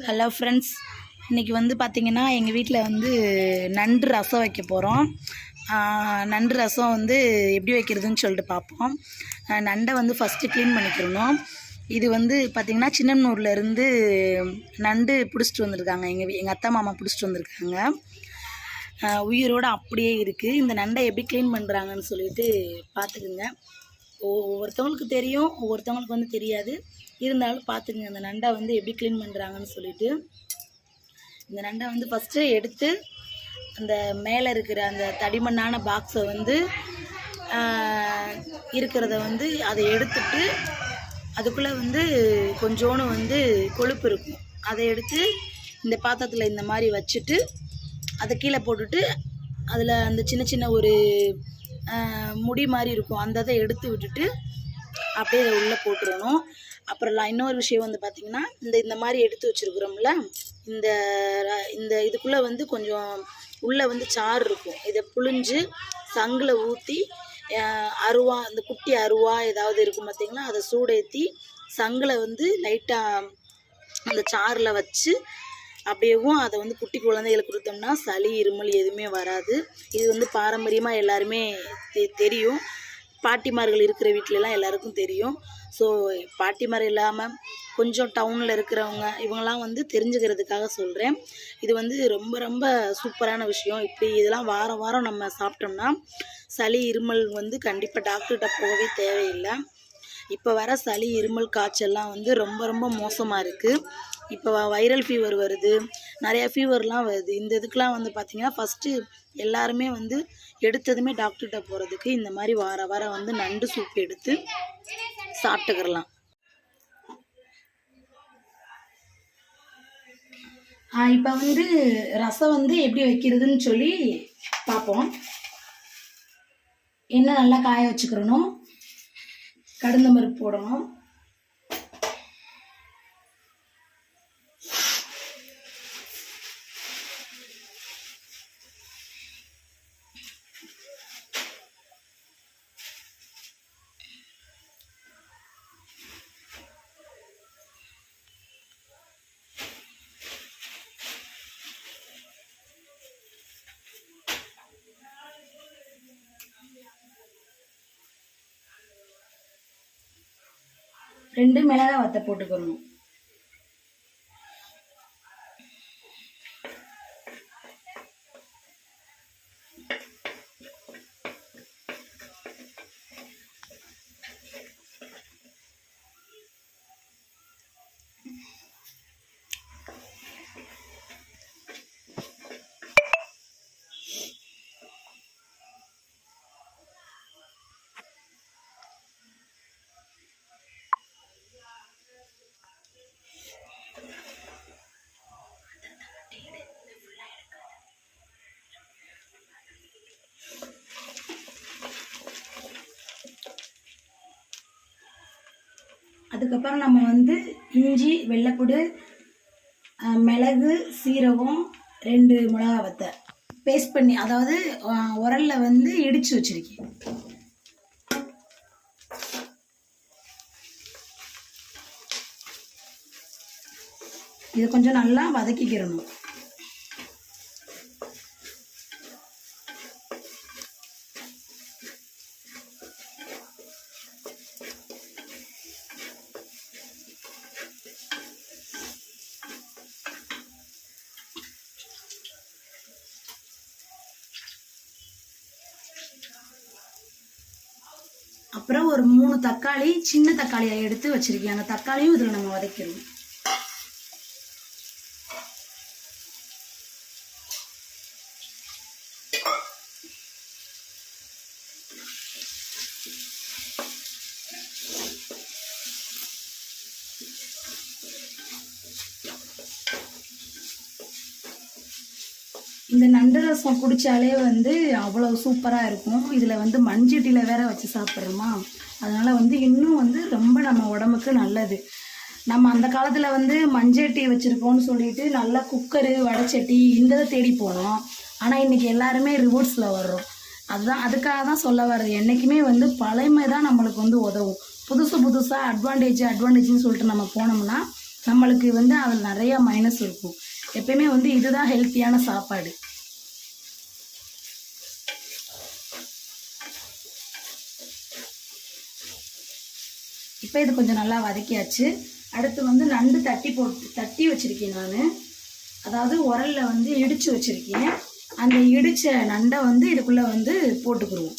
Hello friends, இன்றைக்கி வந்து பார்த்திங்கன்னா எங்கள் வீட்டில் வந்து நண்டு ரசம் வைக்க போகிறோம். நண்டு ரசம் வந்து எப்படி வைக்கிறதுன்னு சொல்லிட்டு பார்ப்போம். நண்டை வந்து ஃபஸ்ட்டு க்ளீன் பண்ணிக்கிறணும். இது வந்து பார்த்திங்கன்னா சின்னமனூர்லேருந்து நண்டு பிடிச்சிட்டு வந்திருக்காங்க. எங்கள் அத்தை மாமா பிடிச்சிட்டு வந்திருக்காங்க. உயிரோடு அப்படியே இருக்குது. இந்த நண்டை எப்படி க்ளீன் பண்ணுறாங்கன்னு சொல்லிட்டு பார்த்துக்குங்க. ஒவ்வொருத்தவங்களுக்கு தெரியும், ஒவ்வொருத்தவங்களுக்கு வந்து தெரியாது. இருந்தாலும் பார்த்துக்குங்க அந்த நண்டை வந்து எப்படி க்ளீன் பண்ணுறாங்கன்னு சொல்லிட்டு. இந்த நண்டை வந்து ஃபஸ்ட்டு எடுத்து அந்த மேலே இருக்கிற அந்த தடிமண்ணான பாக்ஸை வந்து இருக்கிறத வந்து அதை எடுத்துட்டு அதுக்குள்ளே வந்து கொஞ்சோண்டு வந்து கொழுப்பு இருக்கும். அதை எடுத்து இந்த பாத்திரத்தில் இந்த மாதிரி வச்சுட்டு அதை கீழே போட்டுட்டு அதில் அந்த சின்ன சின்ன ஒரு முடி மாதிரி இருக்கும், அந்த இதை எடுத்து விட்டுட்டு அப்படியே அதை உள்ளே போட்டுடணும். அப்புறம் இன்னொரு விஷயம் வந்து பார்த்திங்கன்னா, இந்த மாதிரி எடுத்து வச்சுருக்குறோம்ல, இந்த இதுக்குள்ளே வந்து கொஞ்சம் உள்ளே வந்து சாறு இருக்கும். இதை புழிஞ்சு சங்கில் ஊற்றி அருவா, இந்த குட்டி அருவா ஏதாவது இருக்கும் பார்த்திங்களா, அதை சூடேற்றி சங்கில் வந்து லைட்டாக அந்த சாறில் வச்சு அப்படியேவும் அதை வந்து குட்டி குழந்தைகளுக்கு கொடுத்தோம்னா சளி இருமல் எதுவுமே வராது. இது வந்து பாரம்பரியமாக எல்லாருமே தெரியும். பாட்டிமார்கள் இருக்கிற வீட்டிலலாம் எல்லாருக்கும் தெரியும். ஸோ பாட்டிமார் இல்லாமல் கொஞ்சம் டவுனில் இருக்கிறவங்க இவங்கெல்லாம் வந்து தெரிஞ்சுக்கிறதுக்காக சொல்கிறேன். இது வந்து ரொம்ப ரொம்ப சூப்பரான விஷயம். இப்படி இதெல்லாம் வாரம் வாரம் நம்ம சாப்பிட்டோம்னா சளி இருமல் வந்து கண்டிப்பாக டாக்டர்கிட்ட போகவே தேவையில்லை. இப்போ வர சளி இருமல் காய்ச்சல்லாம் வந்து ரொம்ப ரொம்ப மோசமாக இருக்குது. இப்போ வைரல் ஃபீவர் வருது, நிறையா ஃபீவர்லாம் வருது. இந்த இதுக்கெலாம் வந்து பார்த்திங்கன்னா ஃபஸ்ட்டு எல்லாருமே வந்து எடுத்ததுமே டாக்டர்கிட்ட போகிறதுக்கு இந்த மாதிரி வார வாரம் வந்து நண்டு சூப் எடுத்து சாப்பிட்டுக்கிறலாம். இப்போ வந்து ரசம் வந்து எப்படி வைக்கிறதுன்னு சொல்லி பார்ப்போம். எண்ணெய் நல்லா காய வச்சுக்கிறணும், கடுந்தம்பருப்பு போடணும், ரெண்டு மிளகாய் வத்த போட்டுக்கணும். அதுக்கப்புறம் நம்ம வந்து இஞ்சி, வெள்ளைப்பூடு, மிளகு, சீரகம், 2 மிளகா வத்தை பேஸ்ட் பண்ணி, அதாவது உரலில் வந்து இடித்து வச்சுருக்கேன். இதை கொஞ்சம் நல்லா வதக்கிக்கிறணும். அப்புறம் ஒரு 3 தக்காளி, சின்ன தக்காளியை எடுத்து வச்சிருக்கேன். அந்த தக்காளியும் இதில் நம்ம வதக்கிடணும். இந்த நண்டு ரசம் குடித்தாலே வந்து அவ்வளோ சூப்பராக இருக்கும். இதில் வந்து மண்சட்டியில் வேற வச்சு சாப்பிட்றோமா, அதனால் வந்து இன்னும் வந்து ரொம்ப நம்ம உடம்புக்கு நல்லது. நம்ம அந்த காலத்தில் வந்து மண்சட்டி வச்சுருக்கோன்னு சொல்லிட்டு நல்லா குக்கரு, வடைச்சட்டி இந்த தேடி போனோம். ஆனால் இன்றைக்கி எல்லாருமே ரிவர்ஸில் வர்றோம். அதுக்காக தான் சொல்ல வர்றது. என்றைக்குமே வந்து பழமை தான் நம்மளுக்கு வந்து உதவும். புதுசாக அட்வான்டேஜ்னு சொல்லிட்டு நம்ம போனோம்னா நம்மளுக்கு வந்து அதில் நிறையா மைனஸ் இருக்கும். எப்பயுமே வந்து இதுதான் ஹெல்த்தியான சாப்பாடு. இப்போ இது கொஞ்சம் நல்லா வதக்கியாச்சு. அடுத்து வந்து நண்டு தட்டி வச்சுருக்கேன் நான். அதாவது உரலில் வந்து இடித்து வச்சுருக்கேன். அந்த இடித்த நண்டை வந்து இதுக்குள்ளே வந்து போட்டுக்குருவோம்.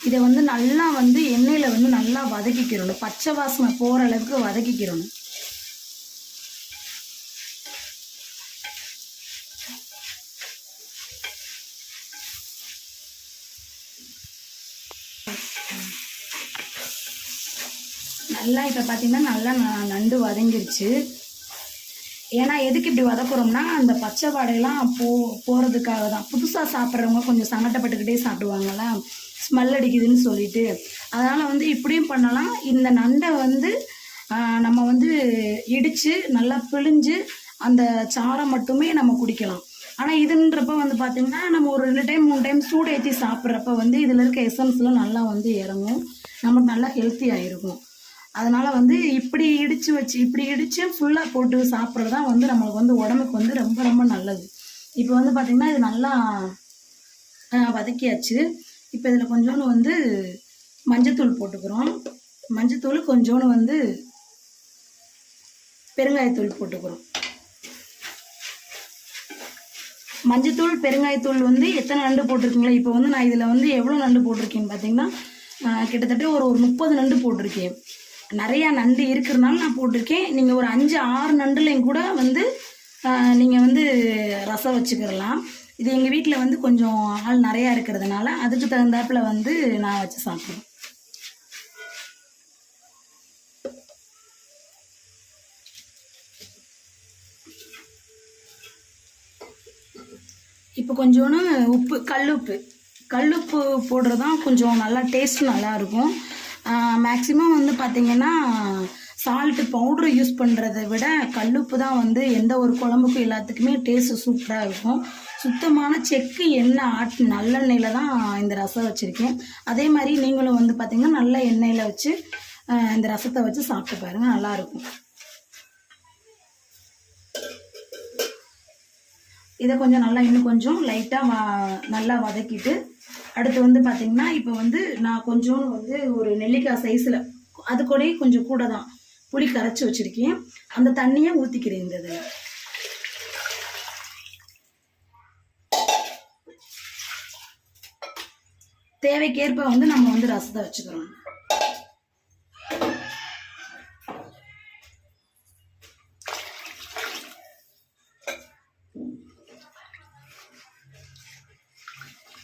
இதை வந்து நல்லா வந்து எண்ணெயில் வந்து நல்லா வதக்கிக்கிறணும். பச்சை வாசனை போகிற அளவுக்கு வதக்கிக்கிறணும். நல்லா இப்போ பார்த்தீங்கன்னா நல்லா நண்டு வதங்கிருச்சு. ஏன்னா எதுக்கு இப்படி வதக்குறோம்னா அந்த பச்சை வாடையெல்லாம் போகிறதுக்காக தான். புதுசாக சாப்பிட்றவங்க கொஞ்சம் சங்கடப்பட்டுக்கிட்டே சாப்பிடுவாங்களா, ஸ்மெல் அடிக்குதுன்னு சொல்லிட்டு. அதனால் வந்து இப்படியும் பண்ணலாம். இந்த நண்டை வந்து நம்ம வந்து இடித்து நல்லா பிழிஞ்சு அந்த சாறை மட்டுமே நம்ம குடிக்கலாம். ஆனால் இதுன்றப்ப வந்து பார்த்திங்கன்னா நம்ம ஒரு 2 டைம் 3 டைம் சூடு ஏற்றி சாப்பிட்றப்ப வந்து இதில் இருக்க எசன்ஸ்லாம் நல்லா வந்து இறங்கும். நமக்கு நல்லா ஹெல்த்தியாக இருக்கும். அதனால் வந்து இப்படி இடித்து ஃபுல்லாக போட்டு சாப்பிட்றது தான் வந்து நம்மளுக்கு வந்து உடம்புக்கு வந்து ரொம்ப ரொம்ப நல்லது. இப்போ வந்து பார்த்திங்கன்னா இது நல்லா வதக்கியாச்சு. இப்போ இதில் கொஞ்சோண்டு வந்து மஞ்சத்தூள் போட்டுக்கிறோம். மஞ்சத்தூள் கொஞ்சோண்டு வந்து பெருங்காயத்தூள் போட்டுக்கிறோம். மஞ்சத்தூள் பெருங்காயத்தூள் வந்து எத்தனை நண்டு போட்டிருக்கீங்களா? இப்போ வந்து நான் இதில் வந்து எவ்வளோ நண்டு போட்டிருக்கேன்னு பார்த்தீங்கன்னா கிட்டத்தட்ட ஒரு 30 நண்டு போட்டிருக்கேன். நிறையா நண்டு இருக்கிறதுனால நான் போட்டிருக்கேன். நீங்கள் ஒரு 5-6 நண்டுலையும் கூட வந்து நீங்கள் வந்து ரசம் வச்சுக்கிடலாம். இது எங்கள் வீட்டில் வந்து கொஞ்சம் ஆள் நிறையா இருக்கிறதுனால அதுக்கு தகுந்தாப்பில் வந்து நான் வச்சு சாப்பிடுவேன். இப்போ கொஞ்சோன்னு உப்பு, கல்லுப்பு போடுறது தான் கொஞ்சம் நல்லா டேஸ்ட் நல்லாயிருக்கும். மேக்ஸிமம் வந்து பார்த்திங்கன்னா சால்ட்டு பவுட்ரு யூஸ் பண்ணுறதை விட கல்லுப்பு தான் வந்து எந்த ஒரு குழம்புக்கும் எல்லாத்துக்குமே டேஸ்ட்டு சூப்பராக இருக்கும். சுத்தமான செக்கு எண்ணெய் நல்லெண்ணெயில் தான் இந்த ரசம் வச்சுருக்கேன். அதே மாதிரி நீங்களும் வந்து பார்த்திங்கன்னா நல்ல எண்ணெயில் வச்சு இந்த ரசத்தை வச்சு சாப்பிட்டு பாருங்கள், நல்லாயிருக்கும். இதை கொஞ்சம் நல்லா இன்னும் கொஞ்சம் லைட்டாக நல்லா வதக்கிட்டு அடுத்து வந்து பார்த்திங்கன்னா இப்போ வந்து நான் கொஞ்சோன்னு வந்து ஒரு நெல்லிக்காய் சைஸில் அது கூட கொஞ்சம் கூட தான் புளி கரைச்சி வச்சுருக்கேன். அந்த தண்ணியை ஊற்றிக்கிறேன். இந்த இதில் தேவைக்கேற்ப வந்து நம்ம வந்து ரசத்தை வச்சுக்கிறோம்.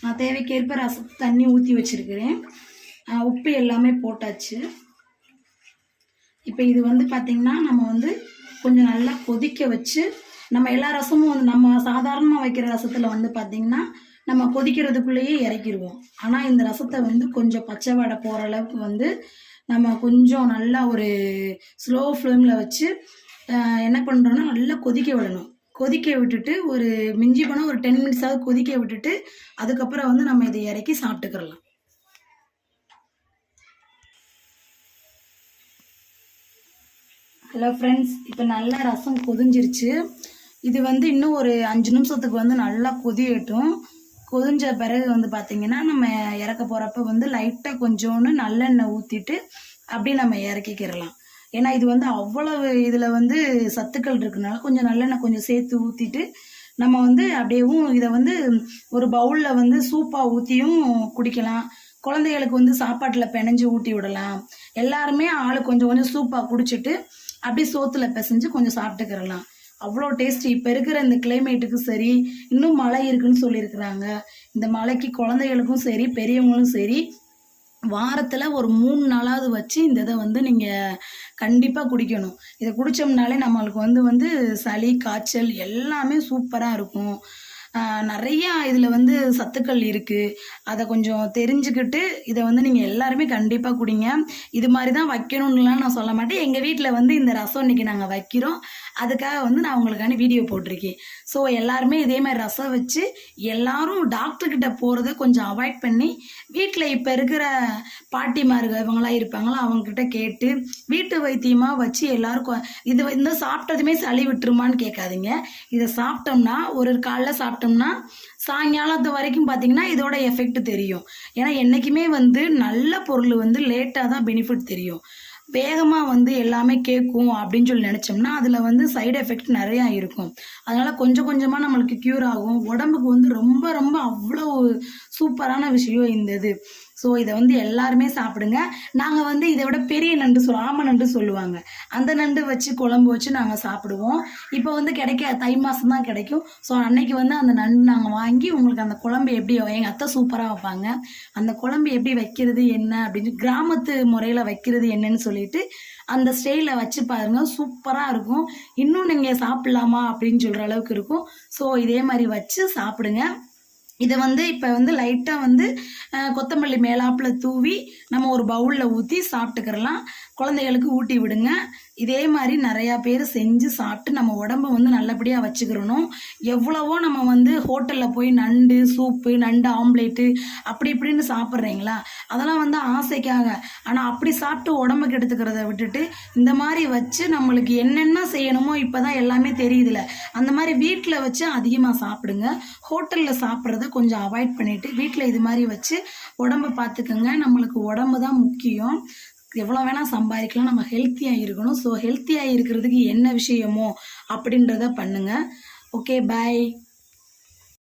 நான் தேவைக்கேற்ப ரசத்தை தண்ணி ஊற்றி வச்சுருக்கிறேன். உப்பு எல்லாமே போட்டாச்சு. இப்போ இது வந்து பார்த்திங்கன்னா நம்ம வந்து கொஞ்சம் நல்லா கொதிக்க வச்சு நம்ம எல்லா ரசமும் வந்து நம்ம சாதாரணமாக வைக்கிற ரசத்தில் வந்து பார்த்திங்கன்னா நம்ம கொதிக்கிறதுக்குள்ளேயே இறக்கிடுவோம். ஆனால் இந்த ரசத்தை வந்து கொஞ்சம் பச்சை வாடை போகிற அளவுக்கு வந்து நம்ம கொஞ்சம் நல்லா ஒரு ஸ்லோ ஃப்ளேமில் வச்சு என்ன பண்ணுறோன்னா நல்லா கொதிக்க விடணும். கொதிக்க விட்டுட்டு ஒரு மிஞ்சி போனால் ஒரு 10 மினிட்ஸாவது கொதிக்க விட்டுட்டு அதுக்கப்புறம் வந்து நம்ம இதை இறக்கி சாப்பிட்டுக்கிறலாம். ஹலோ ஃப்ரெண்ட்ஸ், இப்போ நல்லா ரசம் கொதிஞ்சிருச்சு. இது வந்து இன்னும் ஒரு 5 நிமிஷத்துக்கு வந்து நல்லா கொதியட்டும். கொதிஞ்ச பிறகு வந்து பார்த்திங்கன்னா நம்ம இறக்க போகிறப்ப வந்து லைட்டாக கொஞ்சோன்னு நல்லெண்ணெய் ஊற்றிட்டு அப்படியே நம்ம இறக்கிக்கிறலாம். ஏன்னா இது வந்து அவ்வளவு இதில் வந்து சத்துக்கள் இருக்குனால கொஞ்சம் நல்லெண்ணெய் கொஞ்சம் சேர்த்து ஊற்றிட்டு நம்ம வந்து அப்படியேவும் இதை வந்து ஒரு பவுலில் வந்து சூப்பாக ஊற்றியும் குடிக்கலாம். குழந்தைகளுக்கு வந்து சாப்பாட்டில் பிணைஞ்சு ஊட்டி விடலாம். எல்லாருமே ஆள் கொஞ்சம் கொஞ்சம் சூப்பாக குடிச்சிட்டு அப்படியே சோத்துல பிசைஞ்சு கொஞ்சம் சாப்பிட்டுக்கிறலாம். அவ்வளோ டேஸ்ட். இப்போ இருக்கிற இந்த கிளைமேட்டுக்கு சரி, இன்னும் மழை இருக்குன்னு சொல்லியிருக்கிறாங்க. இந்த மழைக்கு குழந்தைகளுக்கும் சரி பெரியவங்களும் சரி வாரத்தில் ஒரு 3 நாளாவது வச்சு இந்த இதை வந்து நீங்கள் கண்டிப்பாக குடிக்கணும். இதை குடித்தோம்னாலே நம்மளுக்கு வந்து சளி காய்ச்சல் எல்லாமே சூப்பராக இருக்கும். நிறையா இதில் வந்து சத்துக்கள் இருக்குது. அதை கொஞ்சம் தெரிஞ்சுக்கிட்டு இதை வந்து நீங்கள் எல்லாருமே கண்டிப்பாக குடிங்க. இது மாதிரி தான் வைக்கணும்னுலாம் நான் சொல்ல மாட்டேன். எங்கள் வீட்டில் வந்து இந்த ரசம் இன்றைக்கி நாங்கள் வைக்கிறோம். அதுக்காக வந்து நான் உங்களுக்கான வீடியோ போட்டிருக்கேன். ஸோ எல்லாருமே இதே மாதிரி ரசம் வச்சு எல்லாரும் டாக்டர்கிட்ட போகிறத கொஞ்சம் அவாய்ட் பண்ணி வீட்டில் இப்போ இருக்கிற பாட்டிமார்கள் இவங்களாம் இருப்பாங்களோ அவங்கக்கிட்ட கேட்டு வீட்டு வைத்தியமாக வச்சு எல்லாருக்கும் இது வந்து சாப்பிட்டதுமே சளி விட்டுருமான்னு கேட்காதீங்க. இதை சாப்பிட்டோம்னா ஒரு காலைல சாப்பிட்டோம்னா சாயங்காலத்து வரைக்கும் பார்த்தீங்கன்னா இதோட எஃபெக்ட் தெரியும். ஏன்னா என்றைக்குமே வந்து நல்ல பொருள் வந்து லேட்டாக தான் பெனிஃபிட் தெரியும். வேகமாக வந்து எல்லாமே கேட்கும் அப்படின்னு சொல்லி நினச்சோம்னா அதில் வந்து சைடு எஃபெக்ட் நிறையா இருக்கும். அதனால் கொஞ்சம் கொஞ்சமாக நம்மளுக்கு க்யூர் ஆகும். உடம்புக்கு வந்து ரொம்ப ரொம்ப அவ்வளோ சூப்பரான விஷயம் இந்த இது. ஸோ இதை வந்து எல்லாருமே சாப்பிடுங்க. நாங்கள் வந்து இதை விட பெரிய நண்டு ஆம நண்டு சொல்லுவாங்க, அந்த நண்டு வச்சு குழம்பு வச்சு நாங்கள் சாப்பிடுவோம். இப்போ வந்து தை மாதம் தான் கிடைக்கும். ஸோ அன்னைக்கு வந்து அந்த நண்டு நாங்கள் வாங்கி உங்களுக்கு அந்த குழம்பு எப்படி எங்கள் அத்தை சூப்பராக வைப்பாங்க. அந்த குழம்பு எப்படி வைக்கிறது என்ன அப்படின்னு கிராமத்து முறையில் வைக்கிறது என்னன்னு சொல்லிட்டு அந்த ஸ்டைலில் வச்சு பாருங்க, சூப்பராக இருக்கும். இன்னும் நீங்கள் சாப்பிட்லாமா அப்படின்னு சொல்கிற அளவுக்கு இருக்கும். ஸோ இதே மாதிரி வச்சு சாப்பிடுங்க. இதை வந்து இப்போ வந்து லைட்டாக வந்து கொத்தமல்லி மேலாப்பில் தூவி நம்ம ஒரு பவுலில் ஊற்றி சாப்பிட்டுக்கிறலாம். குழந்தைகளுக்கு ஊட்டி விடுங்க. இதே மாதிரி நிறையா பேர் செஞ்சு சாப்பிட்டு நம்ம உடம்பை வந்து நல்லபடியாக வச்சுக்கிறணும். எவ்வளவோ நம்ம வந்து ஹோட்டலில் போய் நண்டு சூப்பு, நண்டு ஆம்லேட்டு அப்படி இப்படின்னு சாப்பிட்றீங்களா, அதெல்லாம் வந்து ஆசைக்காக. ஆனால் அப்படி சாப்பிட்டு உடம்புக்கு எடுத்துக்கிறத விட்டுட்டு இந்த மாதிரி வச்சு நம்மளுக்கு என்னென்ன செய்யணுமோ இப்போ தான் எல்லாமே தெரியுதுல, அந்த மாதிரி வீட்டில் வச்சு அதிகமாக சாப்பிடுங்க. ஹோட்டலில் சாப்பிட்றத கொஞ்சம் அவாய்ட் பண்ணிவிட்டு வீட்டில் இது மாதிரி வச்சு உடம்பை பார்த்துக்கோங்க. நம்மளுக்கு உடம்பு தான் முக்கியம். எவ்வளோ வேணால் சம்பாதிக்கலாம், நம்ம ஹெல்த்தியாக இருக்கணும். ஸோ ஹெல்த்தியாக இருக்கிறதுக்கு என்ன விஷயமோ அப்படின்றத பண்ணுங்கள். ஓகே, பாய்.